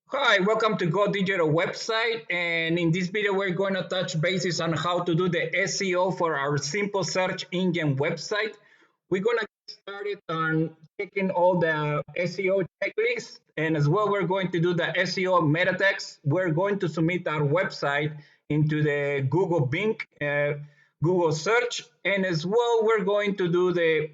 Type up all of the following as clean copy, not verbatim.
Hi, welcome to Go Digital website. And in this video, we're going to touch bases on how to do the SEO for our simple search engine website. We're going to get started on checking all the SEO checklists. And as well, we're going to do the SEO meta text. We're going to submit our website into the Google Bing, Google search. And as well, we're going to do the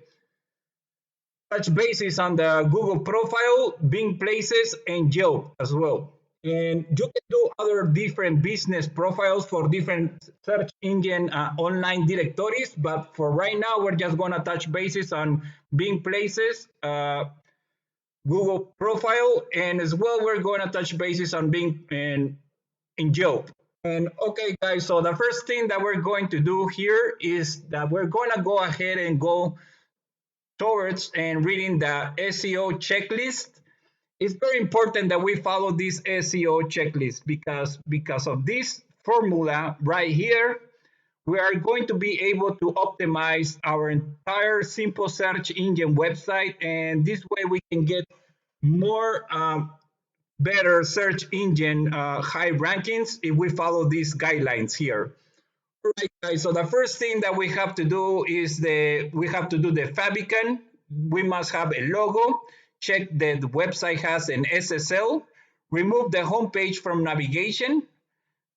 touch bases on the Google profile, Bing Places, and Yelp as well. And you can do other different business profiles for different search engine online directories. But for right now, we're just going to touch bases on Bing Places, Google profile, and as well, we're going to touch bases on Bing and in Yelp. And okay, guys, so the first thing that we're going to do here is that we're going to go ahead and go towards and reading the SEO checklist. It's very important that we follow this SEO checklist because of this formula right here, we are going to be able to optimize our entire simple search engine website, and this way we can get more better search engine high rankings if we follow these guidelines here. Right, guys. So the first thing that we have to do is we have to do the favicon. We must have a logo. Check that the website has an SSL. Remove the homepage from navigation.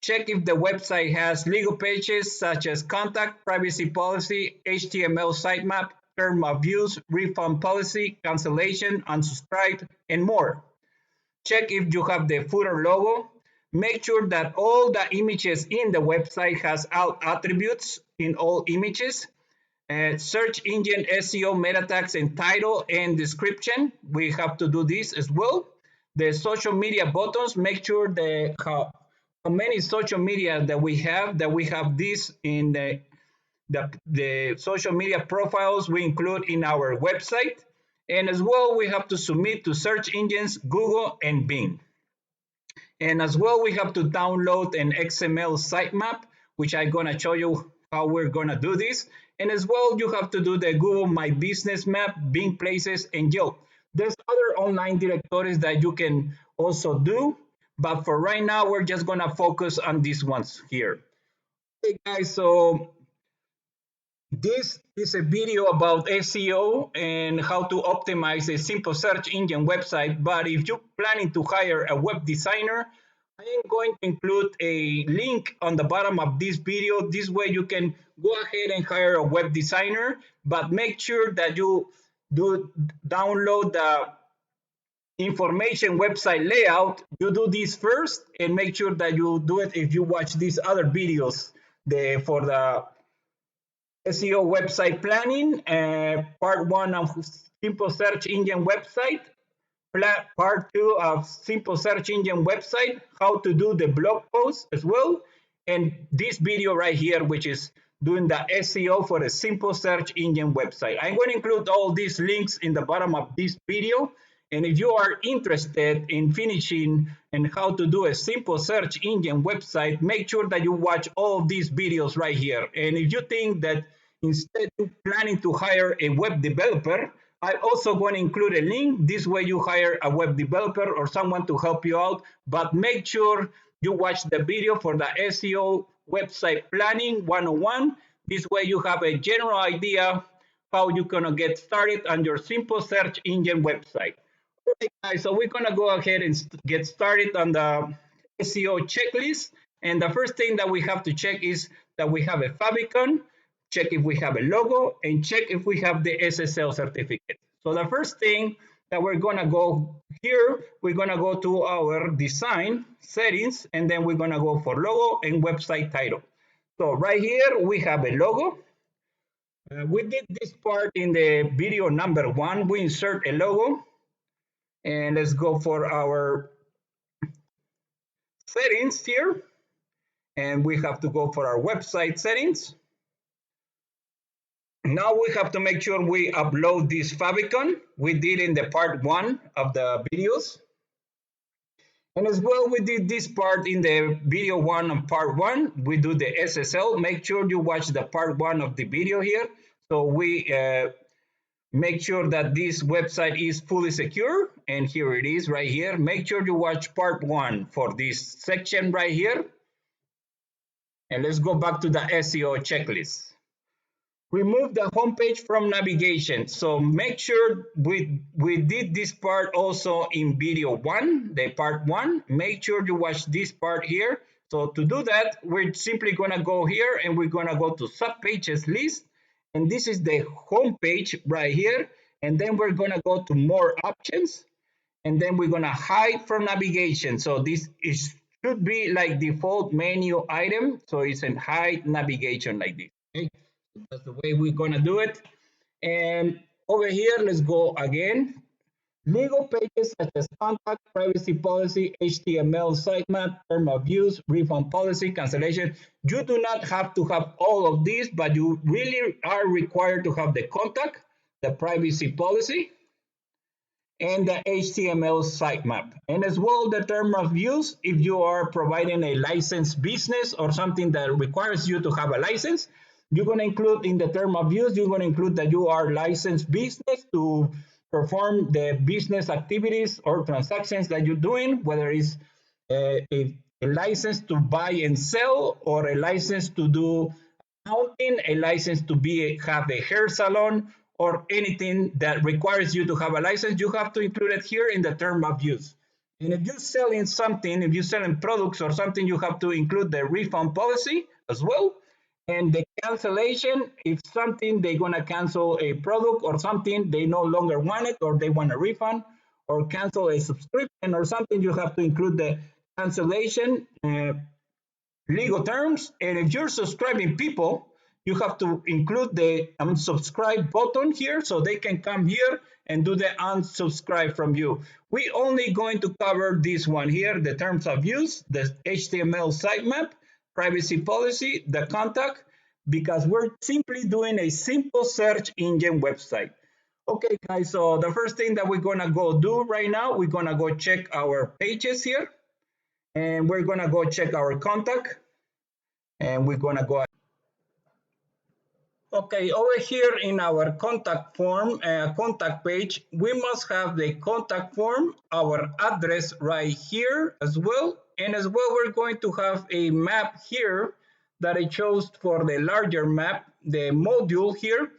Check if the website has legal pages such as contact, privacy policy, HTML sitemap, term of use, refund policy, cancellation, unsubscribe, and more. Check if you have the footer logo. Make sure that all the images in the website has all attributes in all images. Search engine SEO meta tags and title and description. We have to do this as well. The social media buttons. Make sure how many social media that we have this in the social media profiles we include in our website. And as well, we have to submit to search engines, Google and Bing. And as well, we have to download an XML sitemap, which I'm going to show you how we're going to do this. And as well, you have to do the Google My Business Map, Bing Places, and Yelp. There's other online directories that you can also do. But for right now, we're just going to focus on these ones here. Okay, guys, so this is a video about SEO and how to optimize a simple search engine website. But if you're planning to hire a web designer, I am going to include a link on the bottom of this video. This way you can go ahead and hire a web designer, but make sure that you do download the information website layout. You do this first and make sure that you do it if you watch these other videos for the SEO website planning, part one of simple search engine website, part two of simple search engine website, how to do the blog post as well, and this video right here, which is doing the SEO for a simple search engine website. I'm going to include all these links in the bottom of this video. And if you are interested in finishing and how to do a simple search engine website, make sure that you watch all of these videos right here. And if you think that instead of planning to hire a web developer, I also going to include a link. This way you hire a web developer or someone to help you out, but make sure you watch the video for the SEO website planning 101. This way you have a general idea how you're going to get started on your simple search engine website. Okay, guys, so we're going to go ahead and get started on the SEO checklist. And the first thing that we have to check is that we have a favicon, check if we have a logo, and check if we have the SSL certificate. So the first thing that we're going to go here, we're going to go to our design settings, and then we're going to go for logo and website title. So right here, we have a logo. We did this part in the video number one. We insert a logo. And let's go for our settings here. And we have to go for our website settings. Now we have to make sure we upload this favicon. We did in the part one of the videos. And as well, we did this part in the video one of part one. We do the SSL. Make sure you watch the part one of the video here. So we Make sure that this website is fully secure. And here it is right here. Make sure you watch part 1 for this section right here. And let's go back to the SEO checklist. Remove the homepage from navigation. So make sure we did this part also in video 1, the part 1. Make sure you watch this part here. So to do that, we're simply going to go here and we're going to go to subpages list. And this is the homepage right here. And then we're going to go to more options. And then we're going to hide from navigation. So this should be like default menu item. So it's in hide navigation like this. Okay? So that's the way we're going to do it. And over here, let's go again. Legal pages such as contact, privacy policy, HTML sitemap, term of use, refund policy, cancellation. You do not have to have all of these, but you really are required to have the contact, the privacy policy, and the HTML sitemap. And as well, the term of use, if you are providing a licensed business or something that requires you to have a license, you're going to include in the term of use, you're going to include that you are licensed business to perform the business activities or transactions that you're doing, whether it's a license to buy and sell or a license to do accounting, a license to have a hair salon, or anything that requires you to have a license, you have to include it here in the term of use. And if you're selling something, if you're selling products or something, you have to include the refund policy as well. And the cancellation, if something they're gonna cancel a product or something, they no longer want it or they want a refund or cancel a subscription or something, you have to include the cancellation legal terms. And if you're subscribing people, you have to include the unsubscribe button here so they can come here and do the unsubscribe from you. We only going to cover this one here, the terms of use, the HTML sitemap, privacy policy, the contact, because we're simply doing a simple search engine website. Okay, guys, so the first thing that we're gonna go do right now, we're gonna go check our pages here and we're gonna go check our contact and we're gonna go. Okay, over here in our contact form, contact page, we must have the contact form, our address right here as well. And as well, we're going to have a map here that I chose for the larger map, the module here.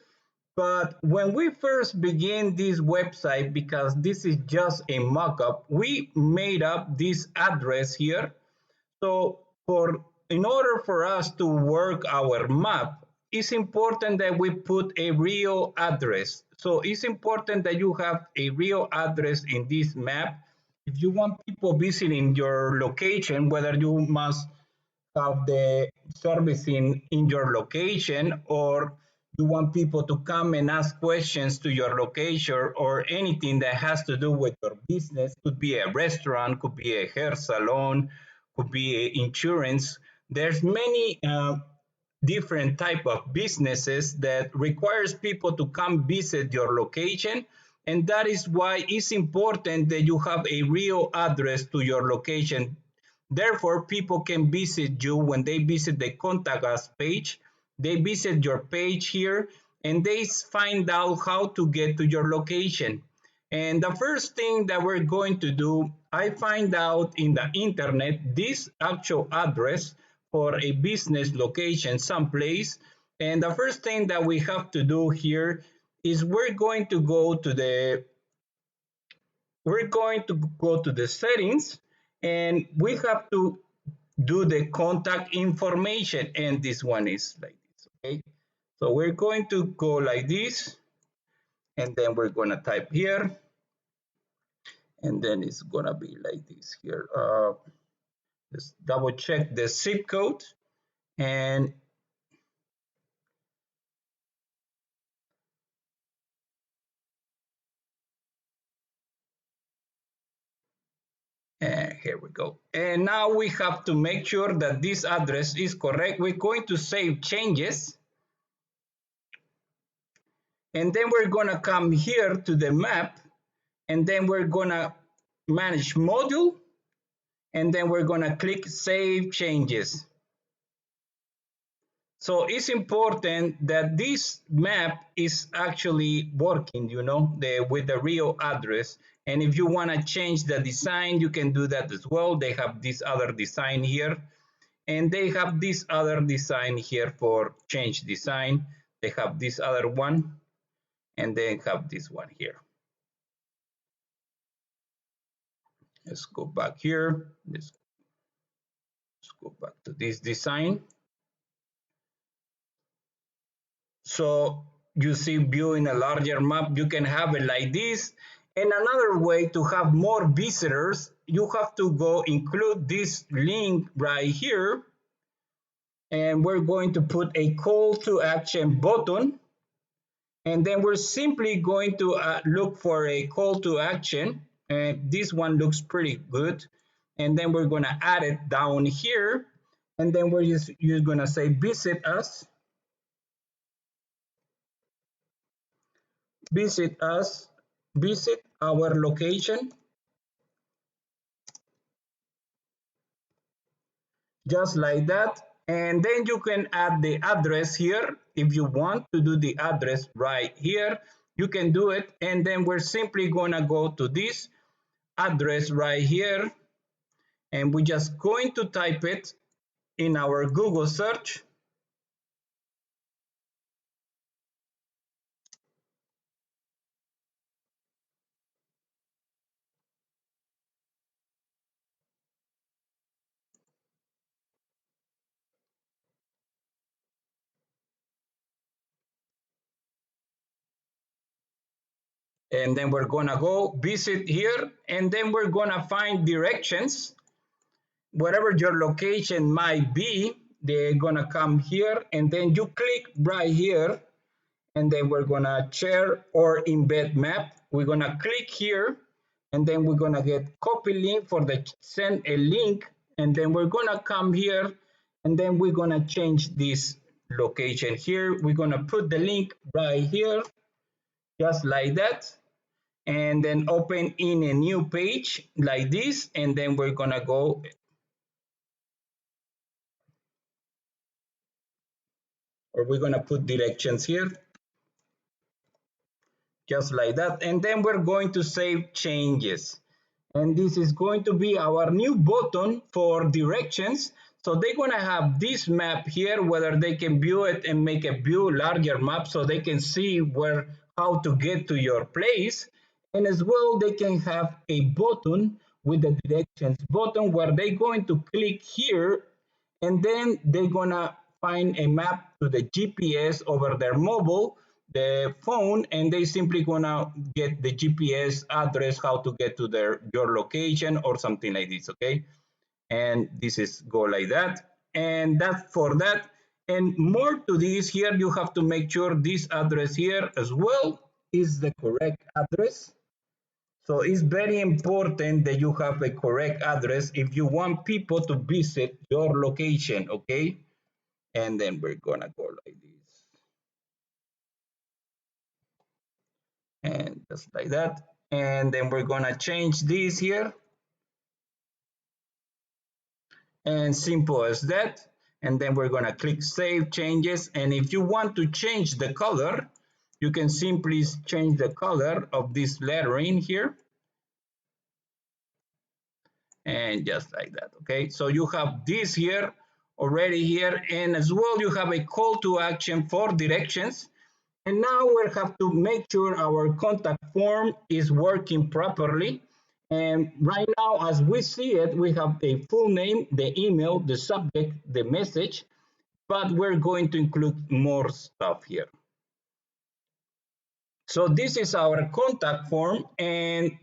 But when we first begin this website, because this is just a mock-up, we made up this address here. So in order for us to work our map, it's important that we put a real address. So it's important that you have a real address in this map. If you want people visiting your location, whether you must have the service in your location or you want people to come and ask questions to your location or anything that has to do with your business, could be a restaurant, could be a hair salon, could be insurance. There's many different type of businesses that requires people to come visit your location, and that is why it's important that you have a real address to your location. Therefore, people can visit you when they visit the contact us page. They visit your page here and they find out how to get to your location. And the first thing that we're going to do, I find out in the internet this actual address for a business location someplace. And the first thing that we have to do here is we're going to go to the settings and we have to do the contact information, and this one is like this. Okay, so we're going to go like this and then we're going to type here and then it's going to be like this here. Just double check the zip code and here we go. And now we have to make sure that this address is correct. We're going to save changes. And then we're going to come here to the map. And then we're going to manage module. And then we're going to click save changes. So it's important that this map is actually working, with the real address. And if you want to change the design, you can do that as well. They have this other design here, and they have this other design here for change design. They have this other one, and they have this one here. Let's go back here. Let's go back to this design. So you see view in a larger map, you can have it like this. And another way to have more visitors, you have to go include this link right here. And we're going to put a call to action button. And then we're simply going to look for a call to action. And this one looks pretty good. And then we're going to add it down here. And then we're just going to say visit us. Visit us, visit our location, just like that. And then you can add the address here. If you want to do the address right here, you can do it. And then we're simply gonna go to this address right here. And we're just going to type it in our Google search. And then we're gonna go visit here. And then we're gonna find directions. Whatever your location might be, they're gonna come here, and then you click right here, and then we're gonna share or embed map. We're gonna click here, and then we're gonna get copy link for the send a link, and then we're gonna come here, and then we're gonna change this location here. We're gonna put the link right here, just like that, and then open in a new page like this, and then we're gonna go. Or we're gonna put directions here, just like that. And then we're going to save changes. And this is going to be our new button for directions. So they're gonna have this map here, whether they can view it and make a view larger map so they can see how to get to your place. And as well, they can have a button with the directions button where they're going to click here, and then they're gonna find a map to the GPS over their mobile, the phone, and they simply gonna get the GPS address how to get to your location or something like this. Okay, and this is go like that, and that's for that. And more to this here, you have to make sure this address here as well is the correct address. So it's very important that you have a correct address if you want people to visit your location. Okay, and then we're gonna go like this, and just like that. And then we're gonna change this here, and simple as that. And then we're gonna click save changes. And if you want to change the color, you can simply change the color of this lettering here, and just like that. Okay, so you have this here already here, and as well you have a call to action for directions. And now we have to make sure our contact form is working properly. And right now, as we see it, we have a full name, the email, the subject, the message, but we're going to include more stuff here. So this is our contact form, and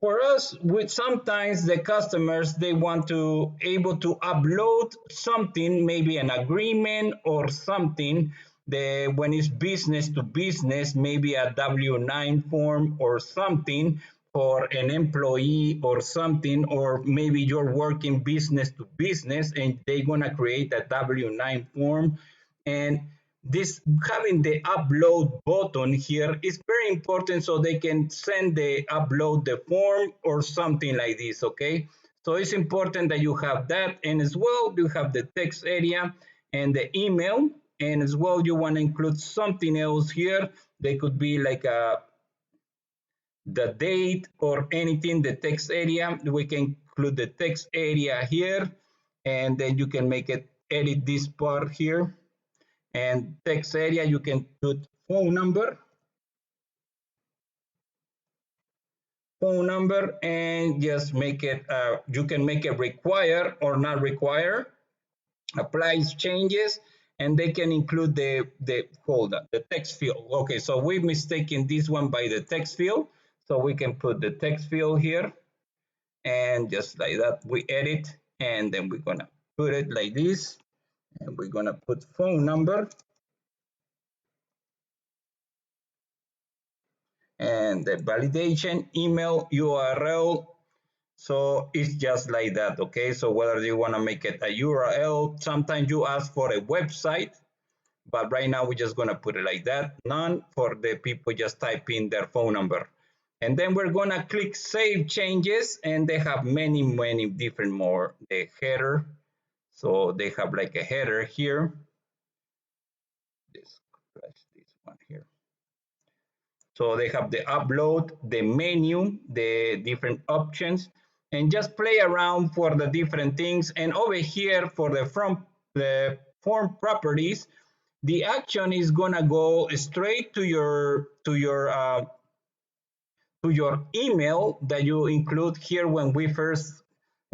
for us, with sometimes the customers, they want to able to upload something, maybe an agreement or something. When it's business to business, maybe a W-9 form or something for an employee or something, or maybe you're working business to business and they're gonna create a W-9 form. And this having the upload button here is very important so they can send upload the form or something like this. Okay, so it's important that you have that, and as well you have the text area and the email. and as well you want to include something else here. They could be like the date or anything, the text area. We can include the text area here, and then you can make it edit this part here. And text area, you can put phone number, and just make it, you can make it require or not require, applies changes, and they can include the text field. Okay, so we've mistaken this one by the text field, so we can put the text field here, and just like that we edit, and then we're gonna put it like this, and we're gonna put phone number, and the validation email URL. So it's just like that. Okay, so whether you want to make it a URL, sometimes you ask for a website, but right now we're just going to put it like that. None, for the people just type in their phone number, and then we're going to click save changes, and they have many different more. The header, so they have like a header here. This one here. So they have the upload, the menu, the different options, and just play around for the different things. And over here for the form properties, the action is gonna go straight to your email that you include here when we first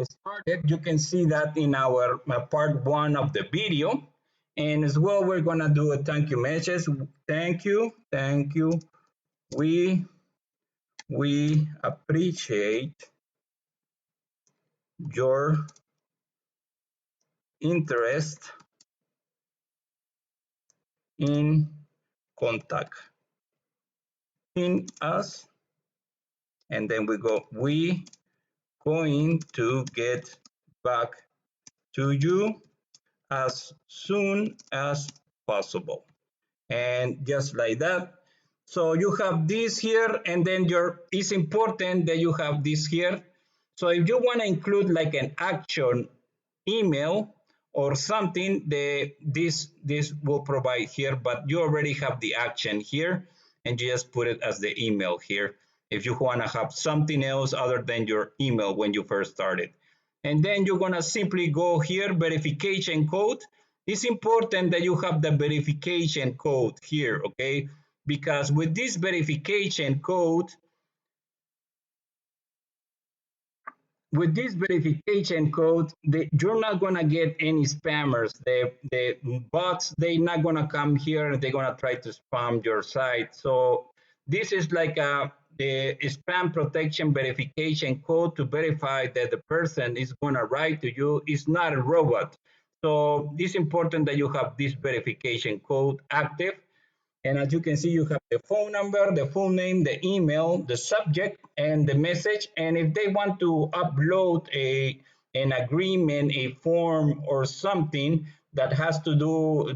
started. You can see that in our part 1 of the video. And as well, we're gonna do a thank you message. Thank you. We appreciate your interest in contacting us. And then we going to get back to you as soon as possible. And just like that. So you have this here, and then it's important that you have this here. So if you want to include like an action email or something, this will provide here, but you already have the action here, and you just put it as the email here if you want to have something else other than your email when you first started. And then you're going to simply go here, verification code. It's important that you have the verification code here, okay? Because with this verification code, you're not gonna get any spammers. The bots, they're not gonna come here and they're gonna try to spam your site. So this is like the spam protection verification code to verify that the person is gonna write to you is not a robot. So it's important that you have this verification code active. And as you can see, you have the phone number, the full name, the email, the subject, and the message. And if they want to upload an agreement, a form, or something that has to do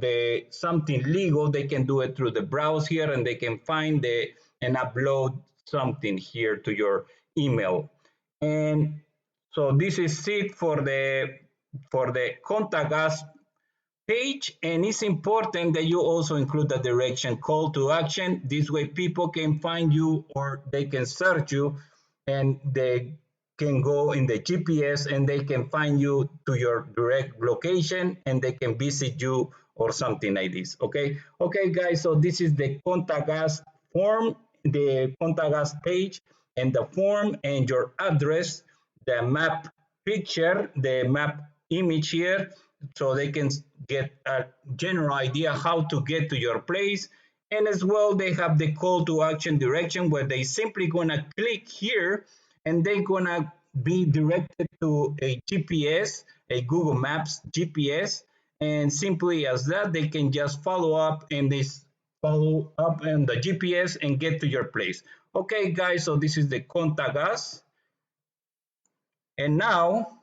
something legal, they can do it through the browse here, and they can find and upload something here to your email. And so this is it for the contact us page, and it's important that you also include the direction call to action. This way people can find you, or they can search you, and they can go in the GPS and they can find you to your direct location, and they can visit you or something like this. Okay guys, so this is the contact us form, the contact us page, and the form, and your address, the map picture, the map image here, so they can get a general idea how to get to your place. And as well, they have the call to action direction, where they simply gonna click here, and they're gonna be directed to a GPS, a Google Maps GPS, and simply as that, they can just follow up, and they follow up on the GPS and get to your place. Okay guys, so this is the contact us. And now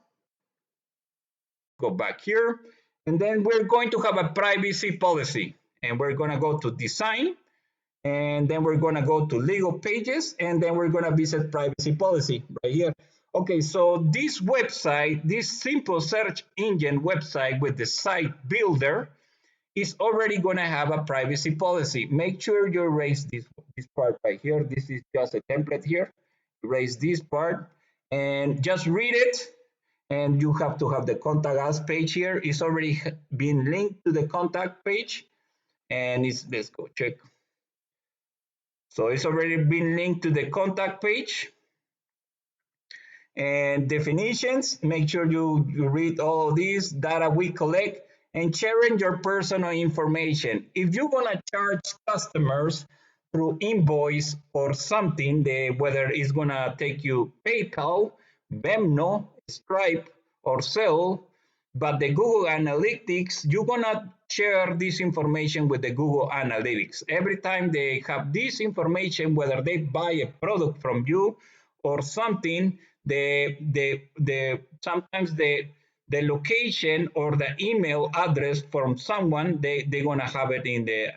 go back here, and then we're going to have a privacy policy, and we're going to go to design, and then we're going to go to legal pages, and then we're going to visit privacy policy right here. Okay, so this website, this simple search engine website with the site builder, is already going to have a privacy policy. Make sure you erase this part right here. This is just a template here. Erase this part and just read it. And you have to have the contact us page here. It's already been linked to the contact page. And let's go check. So it's already been linked to the contact page. And definitions, make sure you read all of these data we collect and sharing your personal information. If you're gonna charge customers through invoice or something, whether it's gonna take you PayPal, Venmo, Stripe, or Zelle, but the Google Analytics, you're gonna share this information with the Google Analytics. Every time they have this information, whether they buy a product from you or something, sometimes the location or the email address from someone, they're gonna have it in the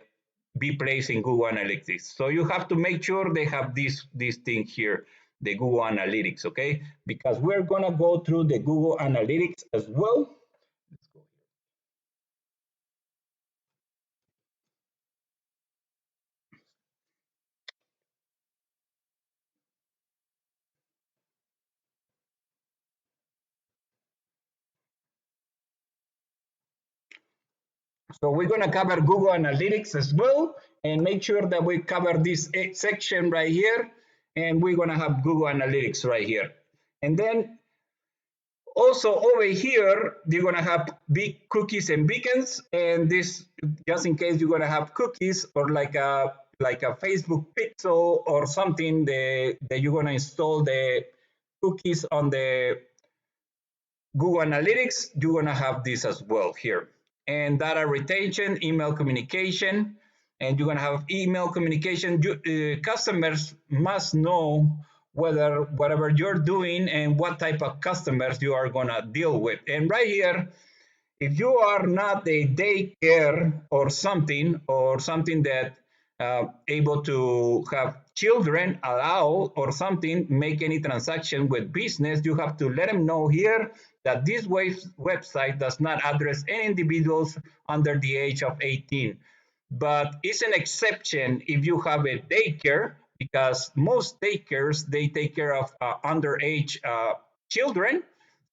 be placed in Google Analytics. So you have to make sure they have this thing here, the Google Analytics, okay? Because we're gonna go through the Google Analytics as well. So we're gonna cover Google Analytics as well and make sure that we cover this section right here, and we're gonna have Google Analytics right here. And then also over here, you're gonna have big cookies and beacons, and this just in case you're gonna have cookies or like a Facebook pixel or something that you're gonna install the cookies on the Google Analytics, you're gonna have this as well here. And data retention, email communication, and you're gonna have email communication. Customers must know whether whatever you're doing and what type of customers you are gonna deal with. And right here, if you are not a daycare or something that able to have children allow or something make any transaction with business, you have to let them know here that this website does not address any individuals under the age of 18. But it's an exception if you have a daycare, because most daycares, they take care of underage children.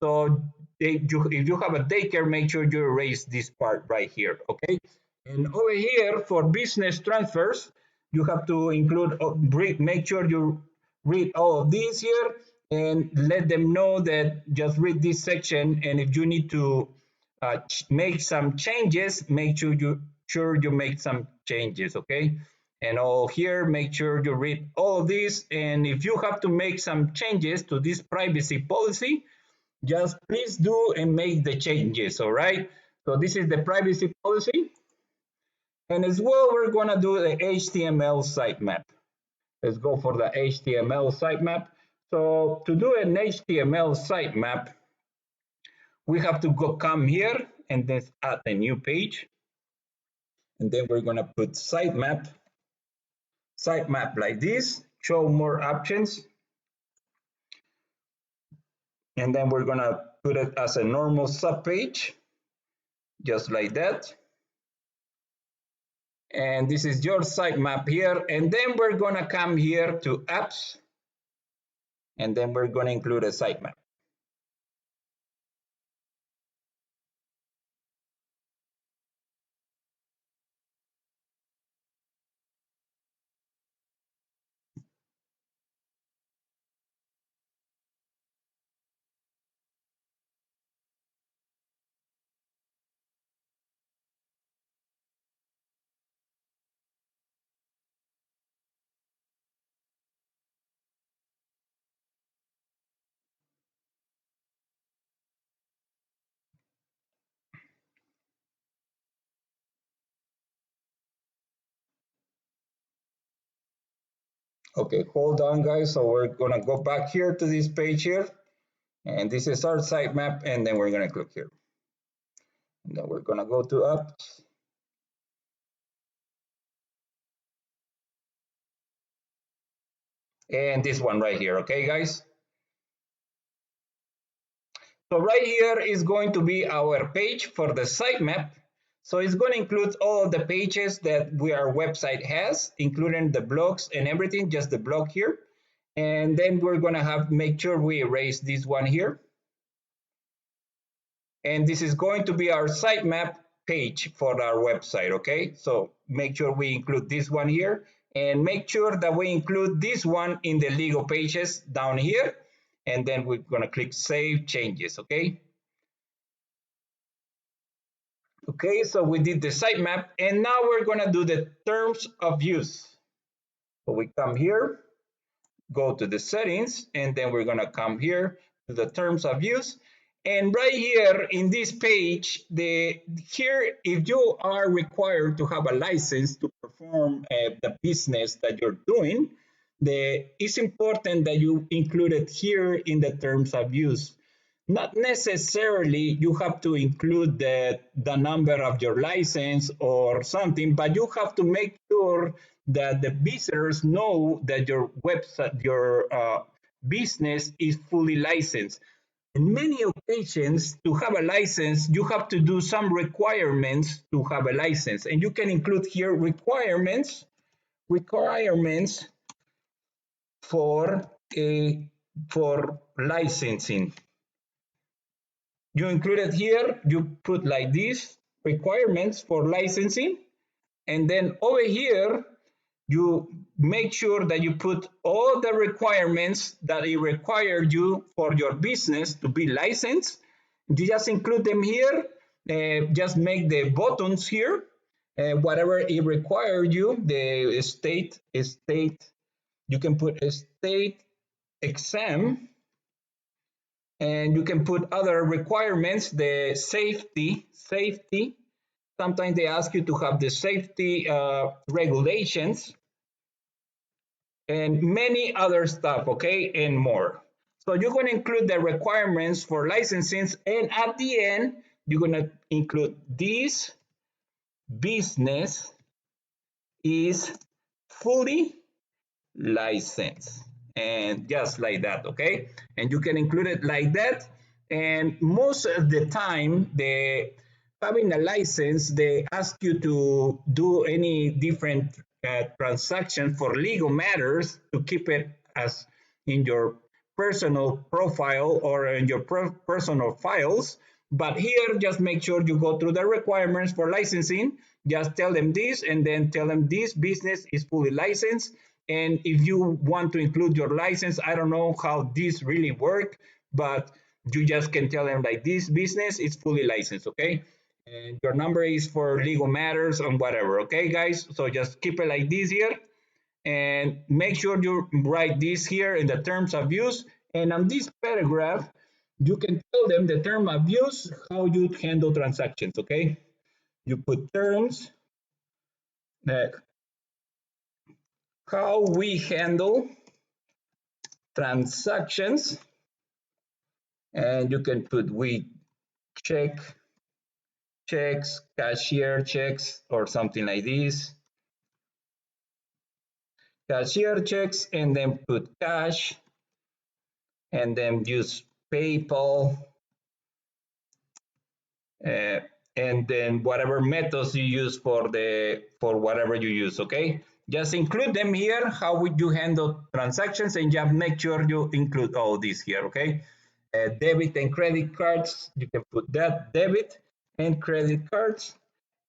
So if you have a daycare, make sure you erase this part right here, okay? And over here for business transfers, you have to include, make sure you read all of these here and let them know that just read this section. And if you need to make some changes, make sure you make some changes, okay? And all here, make sure you read all of this. And if you have to make some changes to this privacy policy, just please do and make the changes, all right? So this is the privacy policy. And as well, we're gonna do the HTML sitemap. Let's go for the HTML sitemap. So to do an HTML sitemap, we have to come here and then add a new page. And then we're gonna put sitemap like this, show more options. And then we're gonna put it as a normal subpage, just like that. And this is your sitemap here. And then we're gonna come here to apps, and then we're gonna include a sitemap. Okay, hold on guys. So we're gonna go back here to this page here. And this is our sitemap, and then we're gonna click here. And then we're gonna go to apps. And this one right here, okay guys? So right here is going to be our page for the sitemap. So it's going to include all of the pages that our website has, including the blogs and everything, just the blog here. And then we're going to make sure we erase this one here. And this is going to be our sitemap page for our website, okay? So make sure we include this one here, and make sure that we include this one in the legal pages down here. And then we're going to click Save Changes, okay? Okay, so we did the sitemap, and now we're going to do the terms of use. So we come here, go to the settings, and then we're going to come here to the terms of use. And right here in this page, here, if you are required to have a license to perform the business that you're doing, it's important that you include it here in the terms of use. Not necessarily you have to include the number of your license or something, but you have to make sure that the visitors know that your website, your business is fully licensed. In many occasions, to have a license, you have to do some requirements to have a license, and you can include here requirements for a for licensing. You include it here, you put like this, requirements for licensing, and then over here, you make sure that you put all the requirements that it requires you for your business to be licensed. You just include them here, just make the buttons here, whatever it requires you, the state, you can put a state exam, and you can put other requirements, the safety. Sometimes they ask you to have the safety regulations and many other stuff, okay, and more. So you're going to include the requirements for licensing, and at the end, you're going to include this business is fully license, and just like that, okay? And you can include it like that. And most of the time, having a license, they ask you to do any different transaction for legal matters to keep it as in your personal profile or in your personal files. But here, just make sure you go through the requirements for licensing. Just tell them this, and then tell them this business is fully licensed. And if you want to include your license, I don't know how this really work, but you just can tell them like this business is fully licensed, okay? And your number is for legal matters and whatever, okay, guys? So just keep it like this here, and make sure you write this here in the terms of use. And on this paragraph, you can tell them the term of use, how you handle transactions, okay? You put terms, that how we handle transactions, and you can put we checks, cashier checks, or something like this. Cashier checks, and then put cash, and then use PayPal, uh, and then whatever methods you use for whatever you use, okay? Just include them here, how would you handle transactions, and just make sure you include all this here, okay? Debit and credit cards, you can put that, debit and credit cards,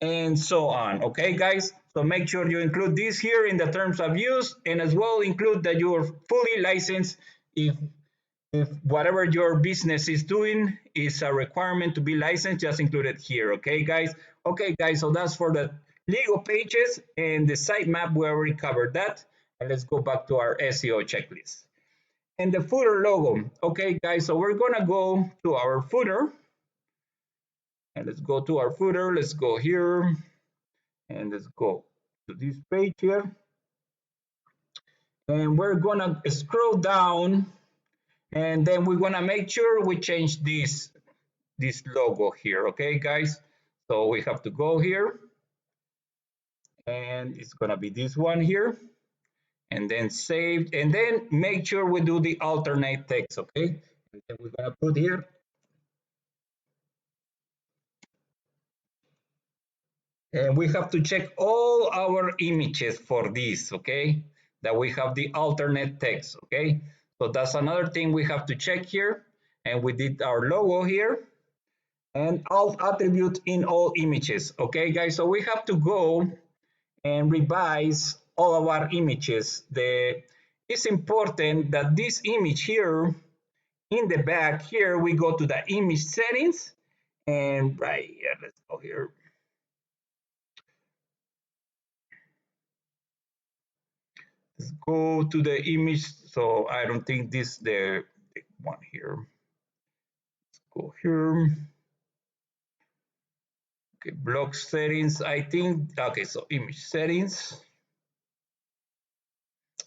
and so on, okay, guys? So make sure you include this here in the terms of use, and as well include that you're fully licensed. If whatever your business is doing is a requirement to be licensed, just include it here, okay, guys? Okay, guys, so that's for the legal pages and the sitemap. We already covered that. And let's go back to our SEO checklist. And the footer logo. Okay, guys, so we're gonna go to our footer. And let's go to our footer. Let's go here. And let's go to this page here. And we're gonna scroll down, and then we're gonna make sure we change this logo here, okay, guys? So we have to go here, and it's gonna be this one here, and then save, and then make sure we do the alternate text, okay? And then we're gonna put here And we have to check all our images for this, okay? That we have the alternate text, okay? So that's another thing we have to check here. And we did our logo here and alt attribute in all images, okay, guys? So we have to go and revise all of our images. It's important that this image here, in the back here, we go to the image settings and right here, let's go here. Let's go to the image. So I don't think this the one here. Let's go here. Okay, block settings. I think okay. So image settings.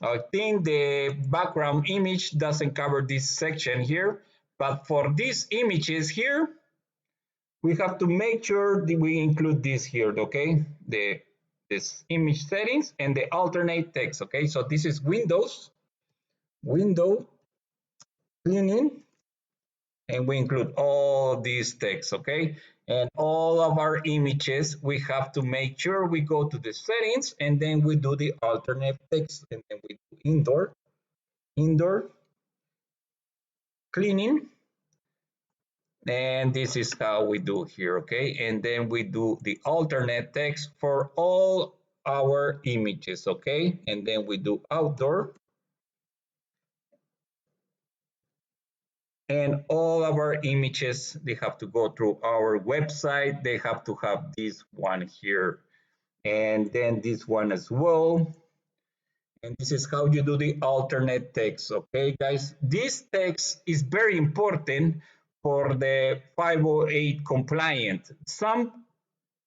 I think the background image doesn't cover this section here, but for these images here, we have to make sure that we include this here. Okay, this image settings and the alternate text. Okay, so this is window cleaning, and we include all these texts, okay? And all of our images, we have to make sure we go to the settings and then we do the alternate text and then we do indoor cleaning. And this is how we do here, okay? And then we do the alternate text for all our images, okay? And then we do outdoor. And all of our images, they have to go through our website. They have to have this one here and then this one as well. And this is how you do the alternate text, okay, guys? This text is very important for the 508 compliant. Some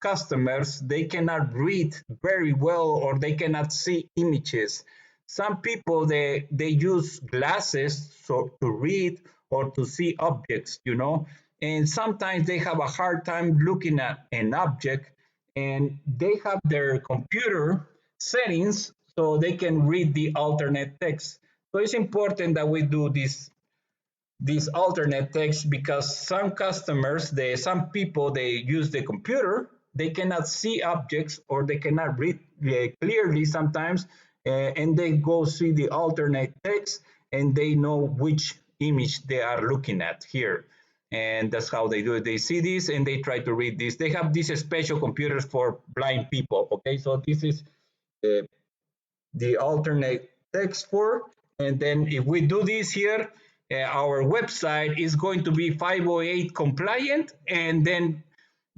customers, they cannot read very well or they cannot see images. Some people, they use glasses so to read or to see objects, you know, and sometimes they have a hard time looking at an object and they have their computer settings so they can read the alternate text. So it's important that we do this alternate text because some customers, some people, they use the computer, they cannot see objects or they cannot read clearly sometimes, and they go see the alternate text and they know which image they are looking at here. And that's how they do it. They see this and they try to read this. They have these special computers for blind people. Okay, so this is uh, the alternate text for. And then if we do this here, our website is going to be 508 compliant, and then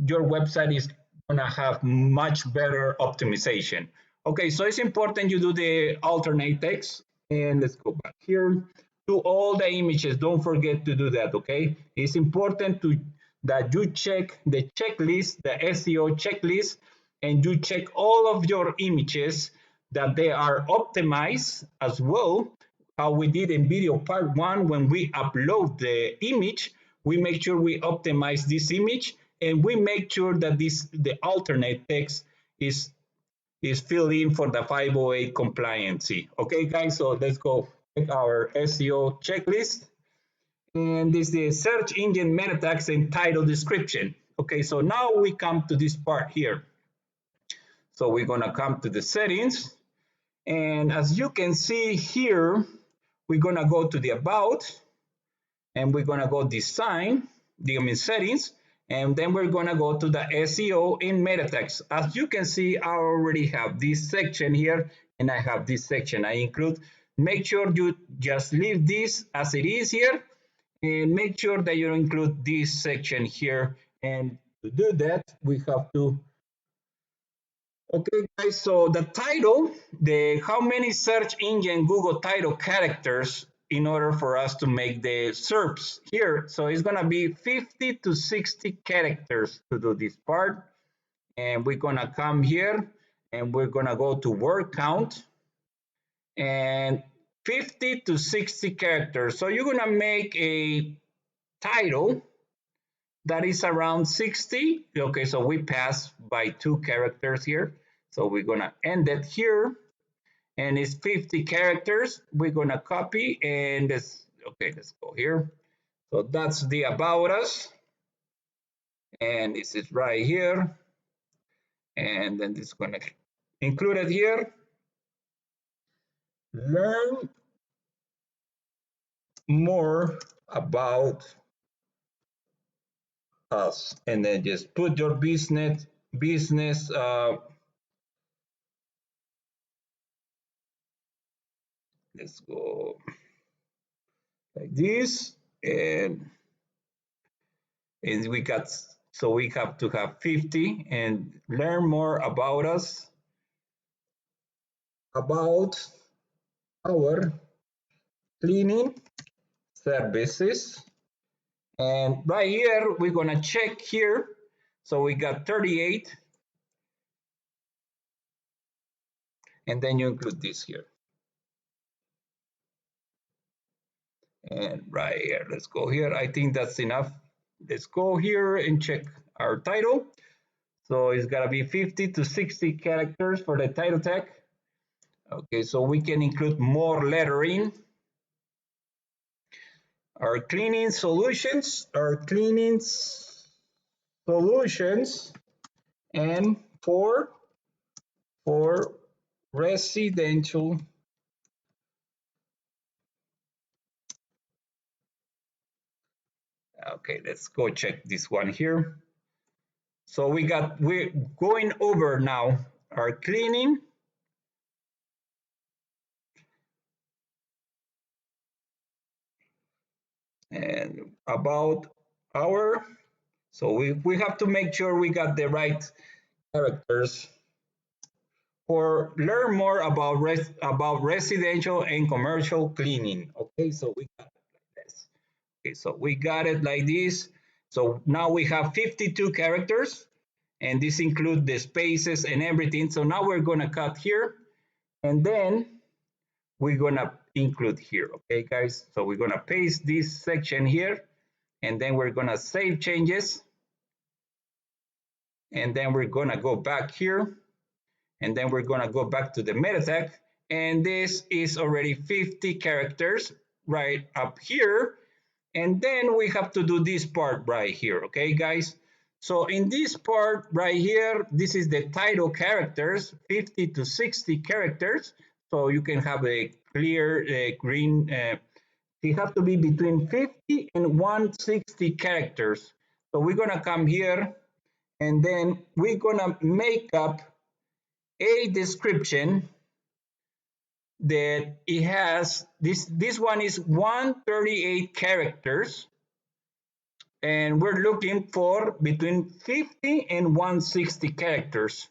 your website is going to have much better optimization. Okay, so it's important you do the alternate text. And let's go back here to all the images. Don't forget to do that, okay? It's important that you check the checklist, the SEO checklist, and you check all of your images that they are optimized as well. How we did in video part one, when we upload the image, we make sure we optimize this image and we make sure that the alternate text is filled in for the 508 compliancy. Okay, guys, so let's go check our SEO checklist. And this is the search engine meta tags and title description. Okay, so now we come to this part here. So we're gonna come to the settings. And as you can see here, we're gonna go to the about and we're gonna go design, the settings, and then we're gonna go to the SEO in meta tags. As you can see, I already have this section here and I have this section I include. Make sure you just leave this as it is here and make sure that you include this section here. And to do that, we have to okay, guys, so the title, the how many search engine Google title characters in order for us to make the SERPs here. So it's gonna be 50 to 60 characters to do this part. And we're gonna come here and we're gonna go to word count and 50 to 60 characters. So you're gonna make a title that is around 60. Okay, so we pass by 2 characters here. So we're gonna end it here and it's 50 characters. We're gonna copy and this, okay, let's go here. So that's the about us. And this is right here. And then it's going to include it here. Learn more about us, and then just put your business let's go like this, and we got, so we have to have 50 and learn more about us, about our cleaning services. And right here we're gonna check here, so we got 38, and then you include this here. And right here, let's go here. I think that's enough. Let's go here and check our title. So it's gotta be 50 to 60 characters for the title tag. Okay, so we can include more lettering. Our cleaning solutions, and for residential. Okay, let's go check this one here. So we're going over now our cleaning and about our, so we have to make sure we got the right characters. For learn more about residential and commercial cleaning. Okay, so we got it like this. Okay, so we got it like this. So now we have 52 characters, and this includes the spaces and everything. So now we're gonna cut here, and then we're gonna include here. Okay, guys. So we're gonna paste this section here, and then we're gonna save changes, and then we're gonna go back here, and then we're gonna go back to the meta tag, and this is already 50 characters right up here, and then we have to do this part right here. Okay, guys, so in this part right here, this is the title characters, 50 to 60 characters, so you can have a clear green, they have to be between 50 and 160 characters. So we're gonna come here, and then we're gonna make up a description that it has, this one is 138 characters, and we're looking for between 50 and 160 characters.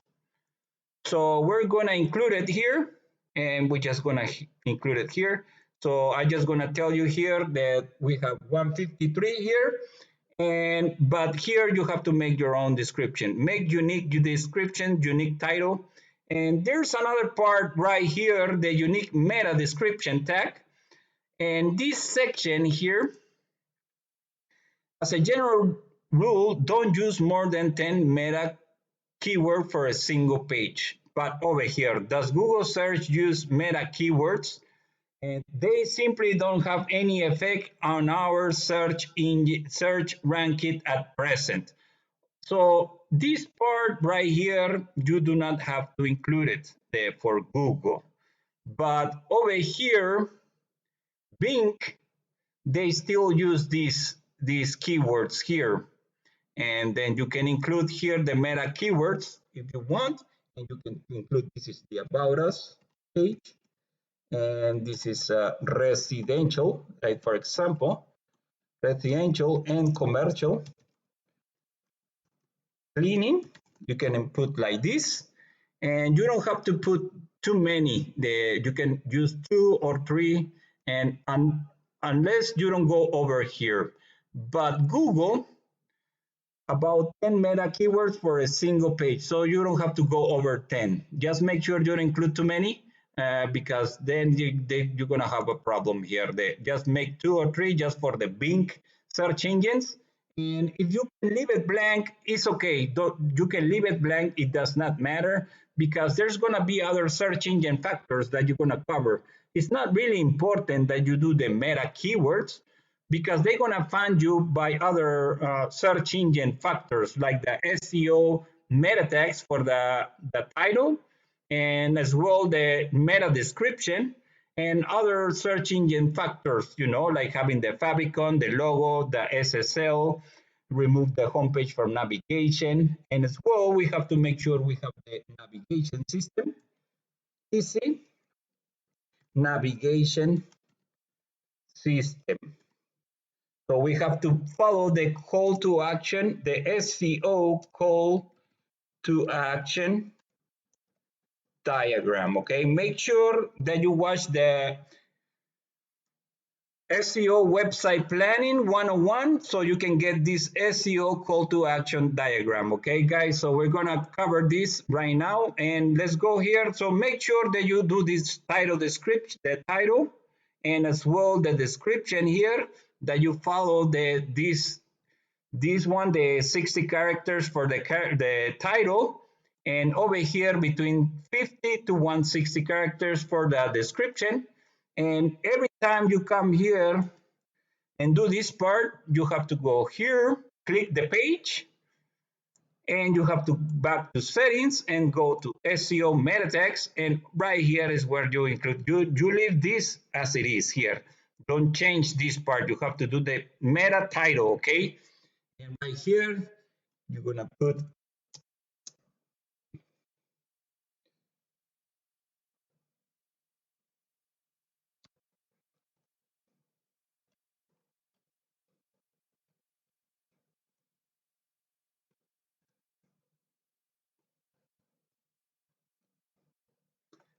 So we're gonna include it here, and we're just gonna include it here. So I'm just gonna tell you here that we have 153 here, and but here you have to make your own description. Make unique description, unique title. And there's another part right here, the unique meta description tag. And this section here, as a general rule, don't use more than 10 meta keyword for a single page. But over here, does Google search use meta keywords? And they simply don't have any effect on our search ranking at present. So this part right here, you do not have to include it for Google. But over here, Bing, they still use these keywords here. And then you can include here the meta keywords if you want. And you can include, this is the About Us page. And this is residential, like for example, residential and commercial cleaning. You can input like this, and you don't have to put too many. You can use 2 or 3, and unless you don't go over here. But Google, about 10 meta keywords for a single page, so you don't have to go over 10. Just make sure you don't include too many, because then you're gonna have a problem here. Just make 2 or 3 just for the Bing search engines. And if you can leave it blank, it's okay. You can leave it blank, it does not matter, because there's gonna be other search engine factors that you're gonna cover. It's not really important that you do the meta keywords, because they're gonna find you by other search engine factors like the SEO, meta text for the title, and as well the meta description and other search engine factors, like having the favicon, the logo, the SSL, remove the homepage from navigation. And as well, we have to make sure we have the navigation system, easy navigation system. So we have to follow the call to action, the SEO call to action diagram. Okay, make sure that you watch the SEO website planning 101 so you can get this SEO call to action diagram. Okay, guys, so we're gonna cover this right now, and let's go here. So make sure that you do this title description, the title, and as well the description here, that you follow this one, the 60 characters for the title, and over here between 50 to 160 characters for the description. And every time you come here and do this part, you have to go here, click the page, and you have to back to settings and go to SEO meta text. And right here is where you include, you leave this as it is here. Don't change this part. You have to do the meta title, okay? And right here, you're gonna put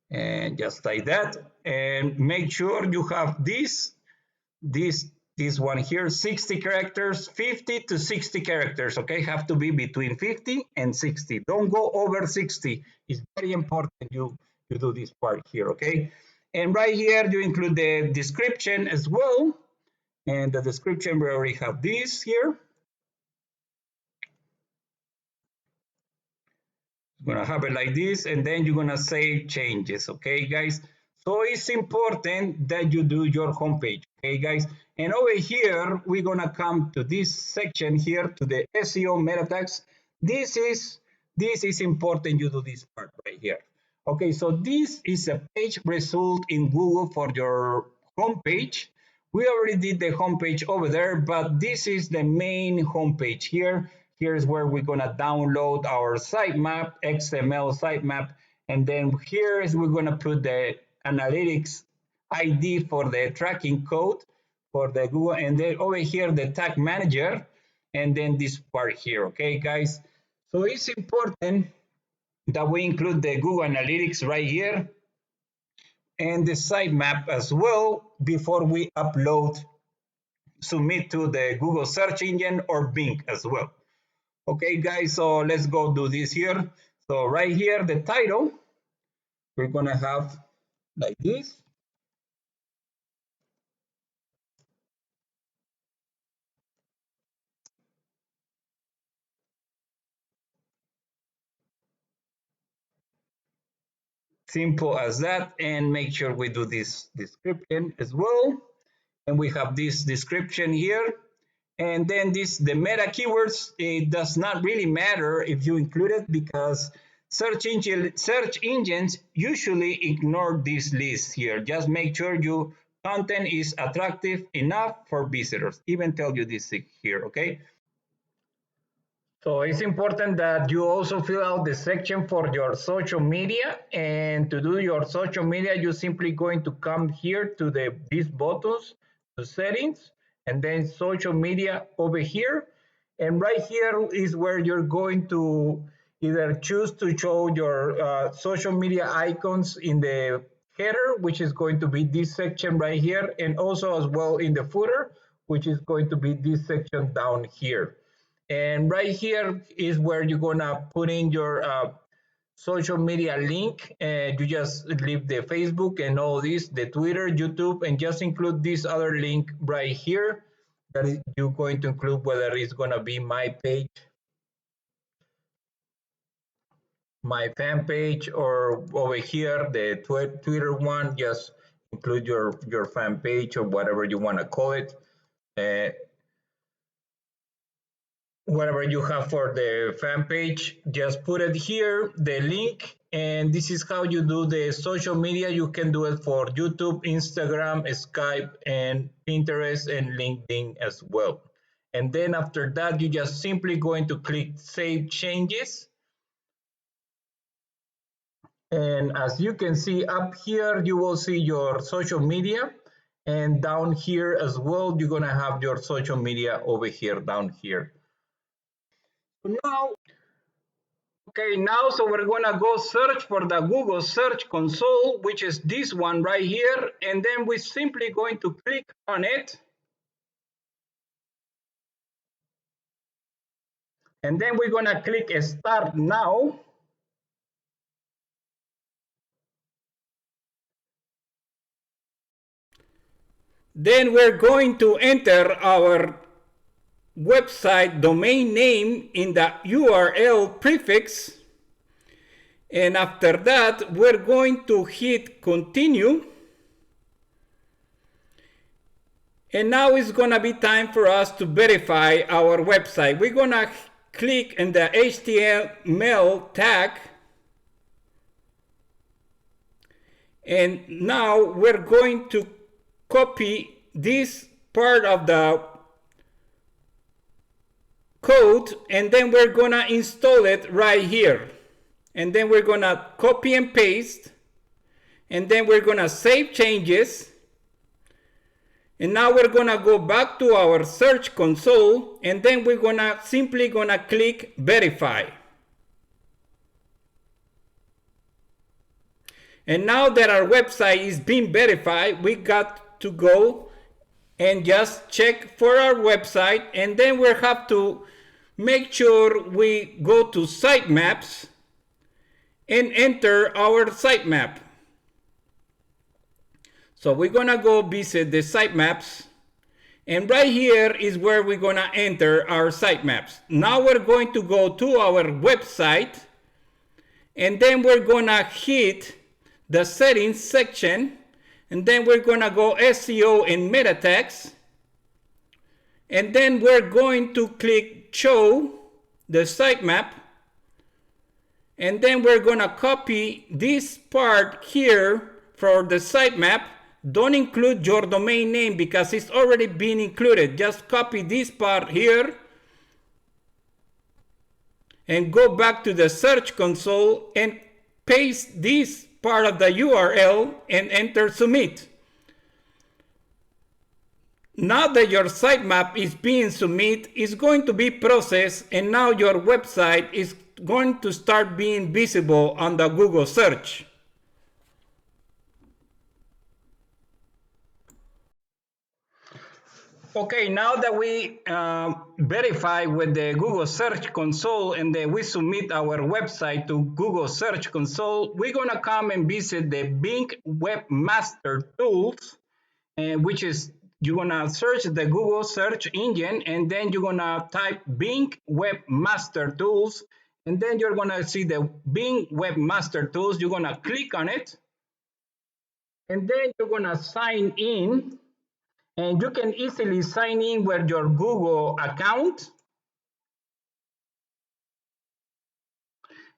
and just like that, and make sure you have this this one here, 60 characters, 50 to 60 characters. Okay, have to be between 50 and 60. Don't go over 60. It's very important you do this part here. Okay, and right here you include the description as well, and the description we already have this here. You're gonna have it like this, and then you're gonna save changes. Okay, guys. So it's important that you do your homepage. Okay, guys. And over here, we're gonna come to this section here to the SEO meta tags. This is important. You do this part right here. Okay, so this is a page result in Google for your homepage. We already did the homepage over there, but this is the main homepage here. Here's where we're gonna download our sitemap, XML sitemap, and then here is we're gonna put the analytics ID for the tracking code for the Google, and then over here the tag manager, and then this part here. Okay, guys. So it's important that we include the Google Analytics right here and the sitemap as well before we upload, submit to the Google search engine or Bing as well. Okay, guys, so let's go do this here. So right here, the title, we're gonna have like this. Simple as that, and make sure we do this description as well. And we have this description here. And then the meta keywords, it does not really matter if you include it because search engines usually ignore this list here. Just make sure your content is attractive enough for visitors. Even tell you this here, okay? So it's important that you also fill out the section for your social media, and to do your social media, you're simply going to come here to these buttons, to settings, and then social media over here. And right here is where you're going to either choose to show your social media icons in the header, which is going to be this section right here, and also as well in the footer, which is going to be this section down here. And right here is where you're gonna put in your social media link. And you just leave the Facebook and all this, the Twitter, YouTube, and just include this other link right here that is you're going to include, whether it's gonna be my page, my fan page, or over here the Twitter one. Just include your fan page or whatever you want to call it. Uh, whatever you have for the fan page, just put it here, the link, and this is how you do the social media. You can do it for YouTube, Instagram, Skype, and Pinterest, and LinkedIn as well. And then after that, you just simply going to click Save Changes. And as you can see up here, you will see your social media. And down here as well, you're gonna have your social media over here, down here. Now, okay, now so we're gonna go search for the Google Search Console, which is this one right here, and then we're simply going to click on it. And then we're gonna click Start Now. Then we're going to enter our website domain name in the URL prefix. And after that, we're going to hit continue. And now it's gonna be time for us to verify our website. We're gonna click in the HTML tag. And now we're going to copy this part of the code, and then we're gonna install it right here. And then we're gonna copy and paste, and then we're gonna save changes. And now we're gonna go back to our search console, and then we're gonna simply click verify. And now that our website is being verified, we got to go and just check for our website, and then we have to make sure we go to sitemaps and enter our sitemap. So we're gonna go visit the sitemaps, and right here is where we're gonna enter our sitemaps. Now we're going to go to our website, and then we're gonna hit the settings section, and then we're gonna go SEO and meta tags, and then we're going to click show the sitemap, and then we're gonna copy this part here for the sitemap. Don't include your domain name because it's already been included. Just copy this part here and go back to the search console and paste this part of the URL and enter submit. Now that your sitemap is being submitted, it's going to be processed, and now your website is going to start being visible on the Google search. Okay, now that we verify with the Google Search Console and then we submit our website to Google Search Console, we're gonna come and visit the Bing Webmaster Tools, which is you're gonna search the Google search engine, and then you're gonna type Bing Webmaster Tools, and then you're gonna see the Bing Webmaster Tools. You're gonna click on it, and then you're gonna sign in. And you can easily sign in with your Google account.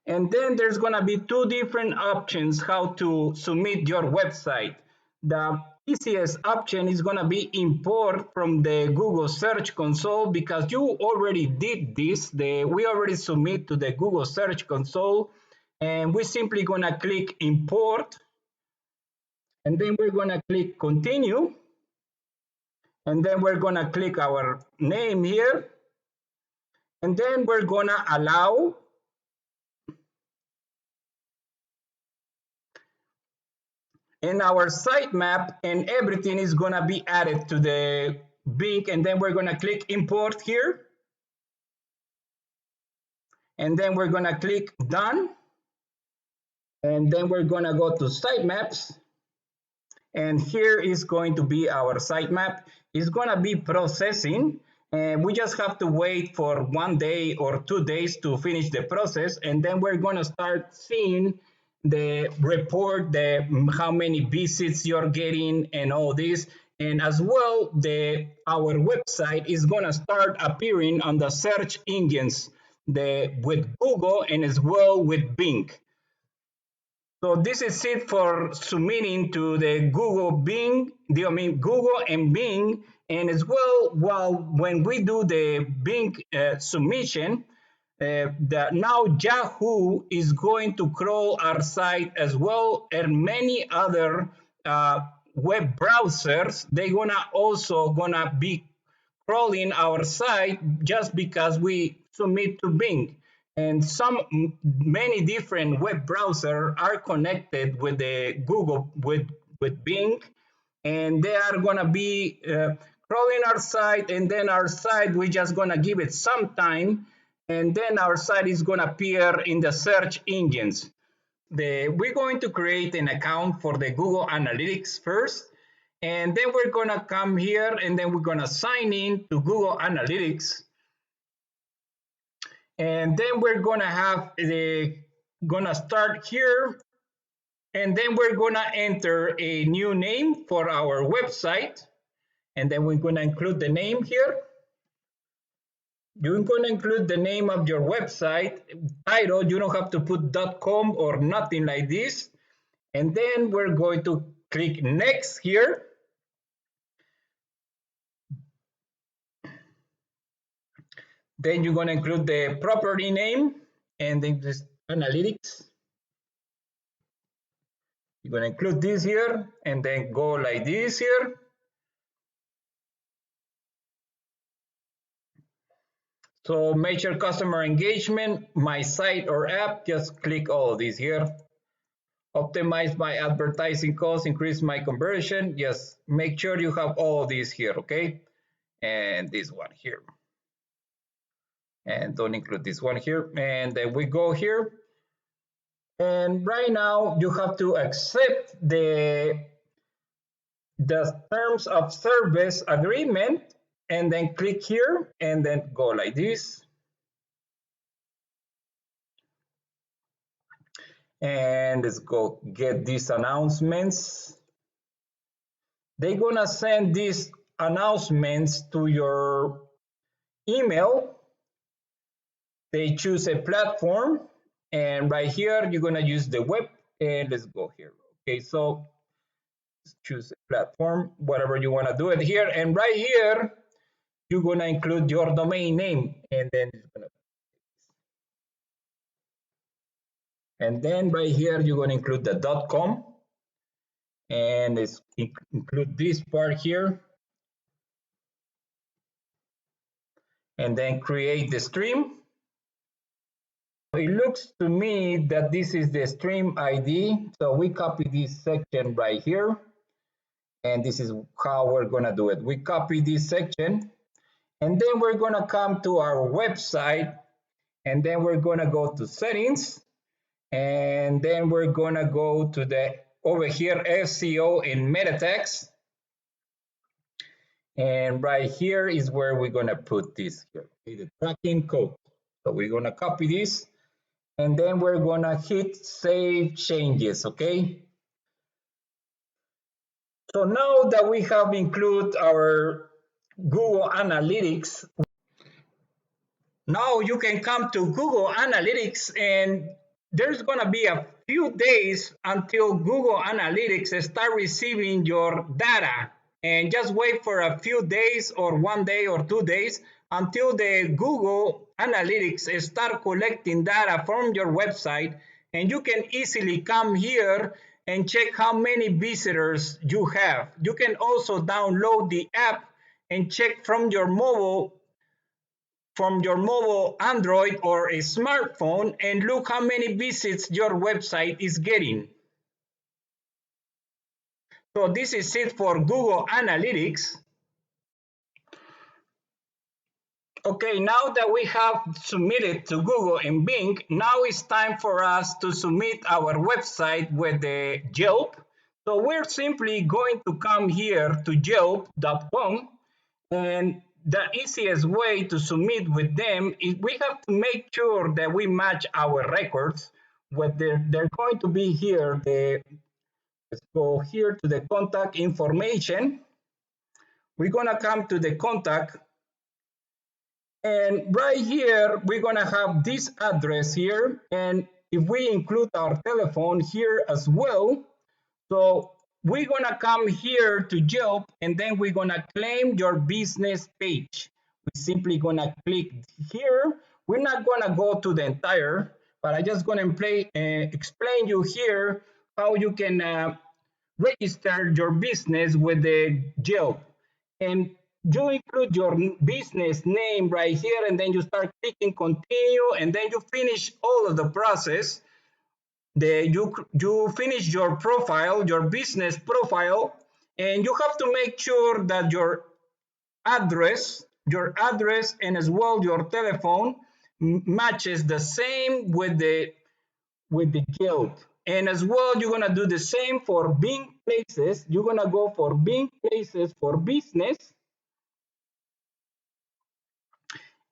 And then there's gonna be two different options how to submit your website. The easiest option is gonna be import from the Google Search Console, because you already did this. We already submit to the Google Search Console, and we're simply gonna click import, and then we're gonna click continue. And then we're gonna click our name here, and then we're gonna allow. And our sitemap and everything is gonna be added to the Bing, and then we're gonna click import here. And then we're gonna click done. And then we're gonna go to sitemaps. And here is going to be our sitemap. It's gonna be processing, and we just have to wait for 1 day or 2 days to finish the process, and then we're gonna start seeing the report, how many visits you're getting and all this. And as well, our website is gonna start appearing on the search engines with Google and as well with Bing. So this is it for submitting to the Google Bing, Google and Bing, and as well, when we do the Bing submission, now Yahoo is going to crawl our site as well, and many other web browsers. They're gonna be crawling our site just because we submit to Bing. And many different web browsers are connected with the Google with Bing, and they are gonna be crawling our site, and then our site we just gonna give it some time, and then our site is gonna appear in the search engines. We're going to create an account for the Google Analytics first, and then we're gonna come here and then we're gonna sign in to Google Analytics. And then we're gonna start here, and then we're gonna enter a new name for our website, and then we're gonna include the name here. You're gonna include the name of your website title. You don't have to put .com or nothing like this. And then we're going to click next here. Then you're gonna include the property name and then just analytics. You're gonna include this here and then go like this here. So major customer engagement, my site or app, just click all of these here. Optimize my advertising costs, increase my conversion. Just make sure you have all of these here, okay? And this one here. And don't include this one here. And then we go here. And right now you have to accept the terms of service agreement, and then click here and then go like this. And let's go get these announcements. They're gonna send these announcements to your email. They choose a platform, and right here you're gonna use the web, and let's go here. Okay, so choose a platform, whatever you want to do it here, and right here you're gonna include your domain name, and then right here you're gonna include the .com, and let's include this part here, and then create the stream. It looks to me that this is the stream ID, so we copy this section right here, and this is how we're gonna do it. We copy this section, and then we're gonna come to our website, and then we're gonna go to settings, and then we're gonna go to over here SEO in meta text, and right here is where we're gonna put this here, okay, the tracking code. So we're gonna copy this, and then we're gonna hit save changes, okay? So now that we have included our Google Analytics, now you can come to Google Analytics, and there's gonna be a few days until Google Analytics start receiving your data. And just wait for a few days or 1 day or 2 days until the Google Analytics start collecting data from your website, and you can easily come here and check how many visitors you have. You can also download the app and check from your mobile Android or a smartphone, and look how many visits your website is getting. So this is it for Google Analytics. Okay, now that we have submitted to Google and Bing, now it's time for us to submit our website with the Yelp. So we're simply going to come here to yelp.com, and the easiest way to submit with them is we have to make sure that we match our records. They're going to be here. Let's go here to the contact information. we're gonna come to the contact, and right here, we're gonna have this address here. And if we include our telephone here as well, so we're gonna come here to Yelp, and then we're gonna claim your business page. We're simply gonna click here. We're not gonna go to the entire, but I just gonna explain you here how you can register your business with the Yelp. And you include your business name right here, and then you start clicking continue, and then you finish all of the process. You finish your profile, your business profile, and you have to make sure that your address and as well your telephone matches the same with the Guild. And as well, you're gonna do the same for Bing Places. You're gonna go for Bing Places for business,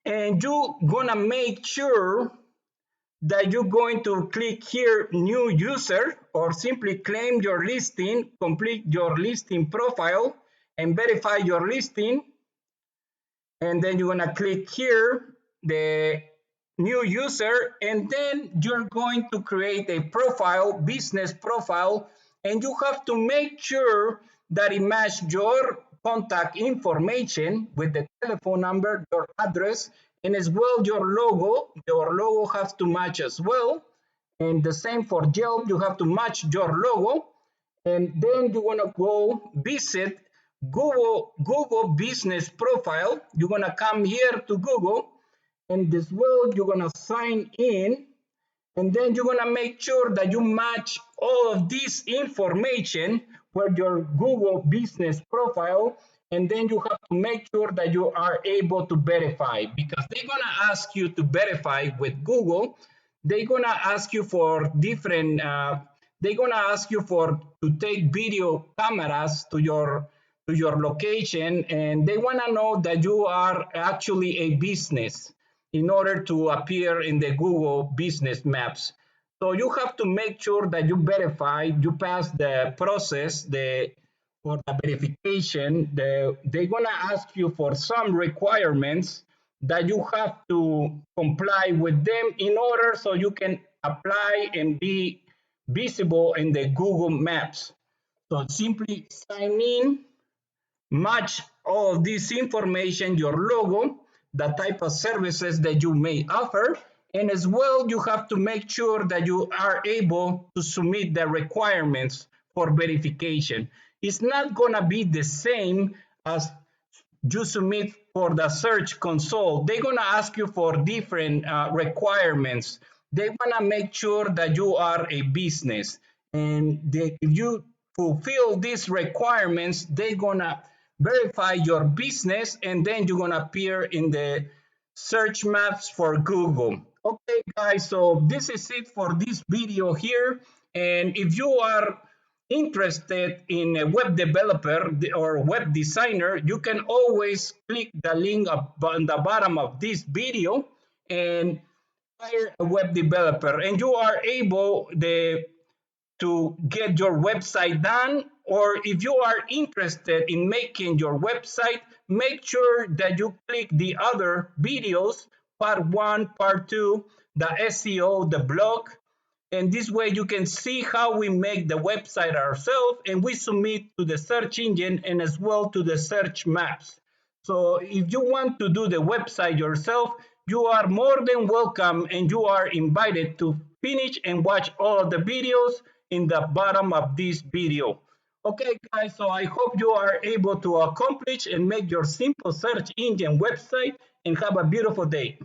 and you're gonna make sure that you're going to click here new user, or simply claim your listing, complete your listing profile and verify your listing. And then you're gonna click here the new user, and then you're going to create a profile, business profile, and you have to make sure that it matches your contact information with the telephone number, your address, and as well your logo. Your logo has to match as well, and the same for Yelp, you have to match your logo. And then you want to go visit Google business profile. You're going to come here to Google, and as well you're going to sign in, and then you're going to make sure that you match all of this information with your Google business profile. And then you have to make sure that you are able to verify, because they're going to ask you to verify with Google. They're going to ask you for different they're going to ask you for to take video cameras to your location, and they want to know that you are actually a business in order to appear in the Google business maps. So you have to make sure that you verify, you pass the process, for the verification. They're gonna ask you for some requirements that you have to comply with them in order so you can apply and be visible in the Google Maps. So simply sign in, match all of this information, your logo, the type of services that you may offer, and as well, you have to make sure that you are able to submit the requirements for verification. It's not gonna be the same as you submit for the search console. They're gonna ask you for different requirements. They wanna make sure that you are a business, and if you fulfill these requirements, they're gonna verify your business, and then you're gonna appear in the search maps for Google. Okay, guys, so this is it for this video here. And if you are interested in a web developer or web designer, you can always click the link up on the bottom of this video and hire a web developer, and you are able to get your website done. Or if you are interested in making your website, make sure that you click the other videos, part 1, part 2, the SEO, the blog, and this way you can see how we make the website ourselves, and we submit to the search engine and as well to the search maps. So if you want to do the website yourself, you are more than welcome, and you are invited to finish and watch all of the videos in the bottom of this video. Okay, guys, so I hope you are able to accomplish and make your simple search engine website, and have a beautiful day.